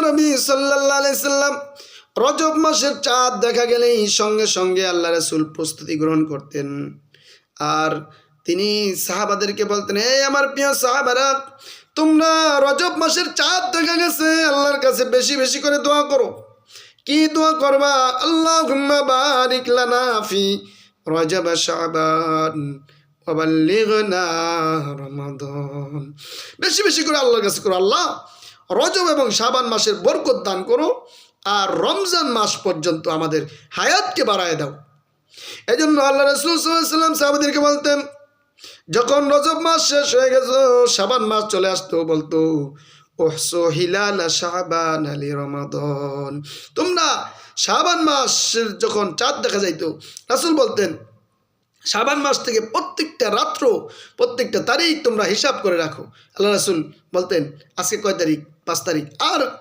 নবী সাল্লাল্লাহু আলাইহি সাল্লাম রজব মাসের চাঁদ দেখা গেলেই সঙ্গে সঙ্গে আল্লাহ রাসূল প্রস্তুতি গ্রহণ করতেন। আর তিনি সাহাবাদেরকে বলতেন, এই আমার প্রিয় সাহাবারা, তোমরা রজব মাসের চাঁদ দেখা গেছে, আল্লাহর কাছে বেশি বেশি করে দোয়া করো। কি দোয়া করবা? আল্লাহুম্মা বারিক লানা ফি রজব শাবান ওয়া বাল্লিগনা রমাদান। বেশি বেশি করে আল্লাহর কাছে করো, আল্লাহ রজব এবং শাবান মাসের বরকত দান করো, আর রমজান মাস পর্যন্ত আমাদের হায়াতকে বাড়ায় দাও। এই জন্য আল্লাহ রাসূল সাল্লাল্লাহু আলাইহি ওয়াসাল্লাম সাহাবাদেরকে বলতেন, যখন রজব মাস শেষ হয়ে গেছে, শাবান মাস চলে আসতো, বলতো উহসু হিলাল শাবান আলি রমাদান। তোমরা শাবান মাসের যখন চাঁদ দেখা যাইতো, রাসূল বলতেন শাবান মাস থেকে প্রত্যেকটা রাত্র, প্রত্যেকটা তারিখ তোমরা হিসাব করে রাখো। আল্লাহ রাসূল বলতেন, আজকে কয় তারিখ? 5 তারিখ। আর